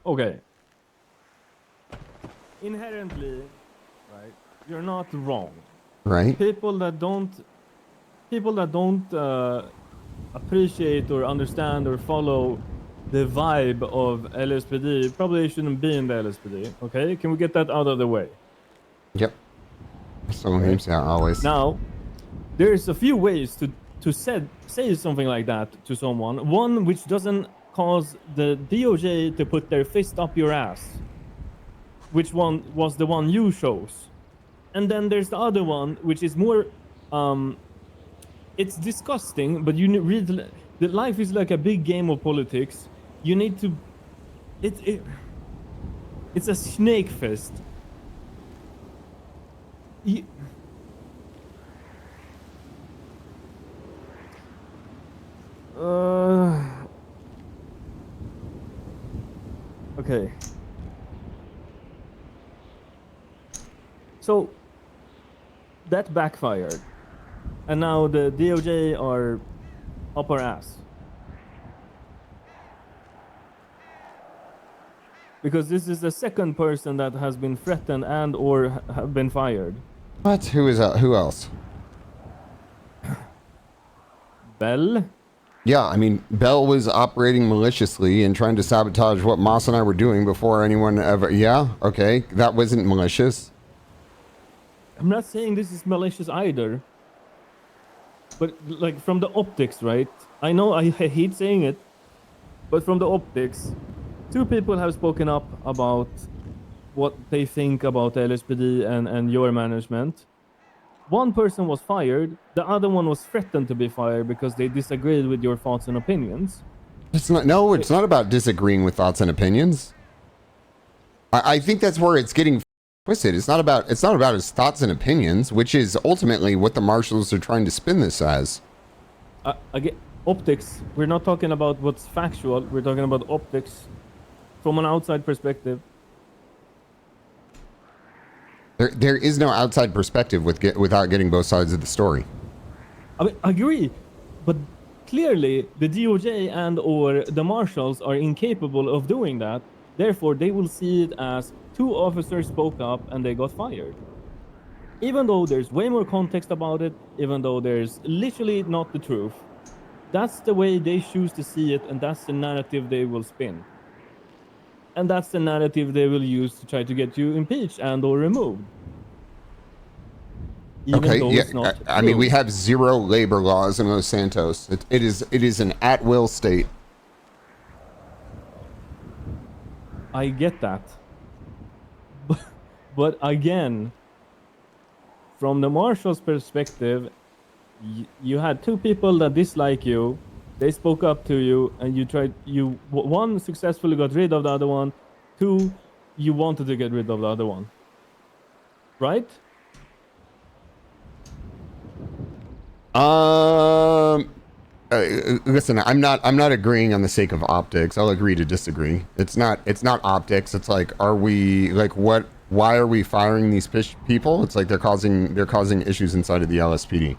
Okay. Inherently, right? You're not wrong. Right. People that don't appreciate or understand or follow the vibe of LSPD probably shouldn't be in the LSPD. Okay, can we get that out of the way? Yep. So Okay. yeah, always. Now, there's a few ways to say something like that to someone. One which doesn't cause the DOJ to put their fist up your ass. Which one was the one you chose? And then there's the other one, which is more it's disgusting, but you read the life is like a big game of politics. You need to it's a snake fest. Okay. So that backfired. And now the DOJ are up our ass. Because this is the second person that has been threatened and or have been fired. What? Who else? Bell? Yeah, I mean, Bell was operating maliciously and trying to sabotage what Moss and I were doing before anyone ever... Yeah, okay, that wasn't malicious. I'm not saying this is malicious either. But, like, from the optics, right? I know I hate saying it, but from the optics, two people have spoken up about what they think about LSPD and your management. One person was fired, the other one was threatened to be fired because they disagreed with your thoughts and opinions. It's not about disagreeing with thoughts and opinions. I think that's where it's getting twisted. It's not about his thoughts and opinions, which is ultimately what the Marshals are trying to spin this as. Again, optics. We're not talking about what's factual. We're talking about optics from an outside perspective. There is no outside perspective without getting both sides of the story. I mean, I agree, but clearly the DOJ and or the Marshals are incapable of doing that. Therefore, they will see it as two officers spoke up and they got fired. Even though there's way more context about it, even though there's literally not the truth, that's the way they choose to see it, and that's the narrative they will spin. And that's the narrative they will use to try to get you impeached and or removed. Even okay, though yeah, it's not I mean, we have zero labor laws in Los Santos. It is an at-will state. I get that. But again, from the Marshals' perspective, you had two people that dislike you. They spoke up to you, and one successfully got rid of the other one. Two, you wanted to get rid of the other one. Right? Listen, I'm not agreeing on the sake of optics. I'll agree to disagree. It's not optics. It's like, why are we firing these people? It's like they're causing issues inside of the LSPD.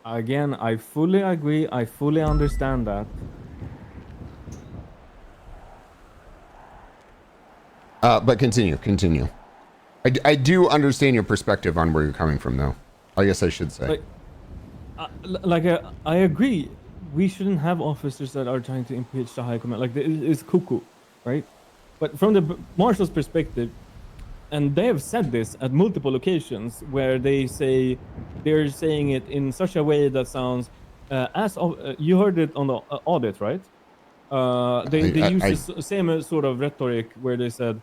Again, I fully agree. I fully understand that. But continue. I do understand your perspective on where you're coming from, though. I guess I should say. I agree. We shouldn't have officers that are trying to impeach the high command. Like, it's cuckoo, right? But from the Marshals' perspective, and they have said this at multiple occasions, where they're saying it in such a way that sounds you heard it on the audit, right? They use the same sort of rhetoric where they said,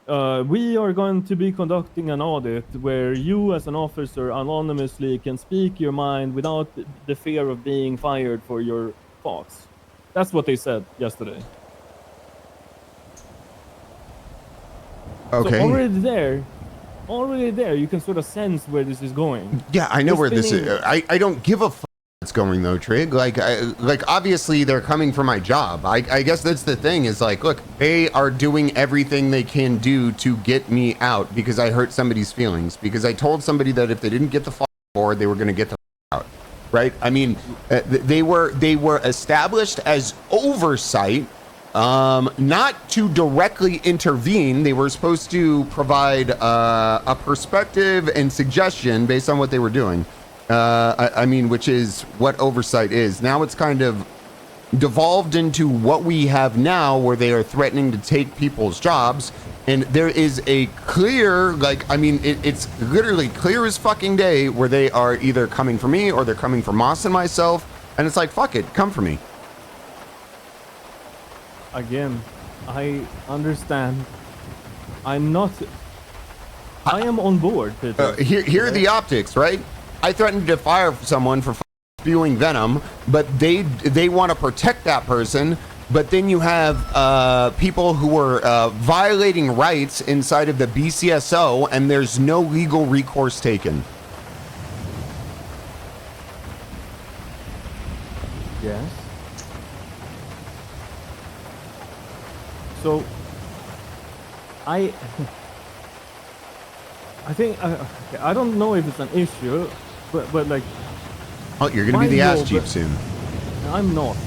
we are going to be conducting an audit where you as an officer anonymously can speak your mind without the fear of being fired for your thoughts. That's what they said yesterday. Okay. So already there, you can sort of sense where this is going. Yeah, I know where this is. I don't give a fuck it's going though, Trig. Like obviously they're coming for my job. I guess that's the thing is like, look, they are doing everything they can do to get me out because I hurt somebody's feelings, because I told somebody that if they didn't get the board, they were going to get the out. Right. I mean, they were established as oversight, not to directly intervene. They were supposed to provide a perspective and suggestion based on what they were doing. I mean, which is what oversight is. Now it's kind of devolved into what we have now, where they are threatening to take people's jobs. And there is a clear, like, I mean, it's literally clear as fucking day where they are either coming for me or they're coming for Moss and myself. And it's like, fuck it, come for me. Again, I understand. I am on board, Peter. Here are the optics, right? I threatened to fire someone for spewing venom, but they want to protect that person. But then you have people who are violating rights inside of the BCSO, and there's no legal recourse taken. Yes. So, I think I don't know if it's an issue, but like. Oh, you're gonna be the ass chief soon. I'm not.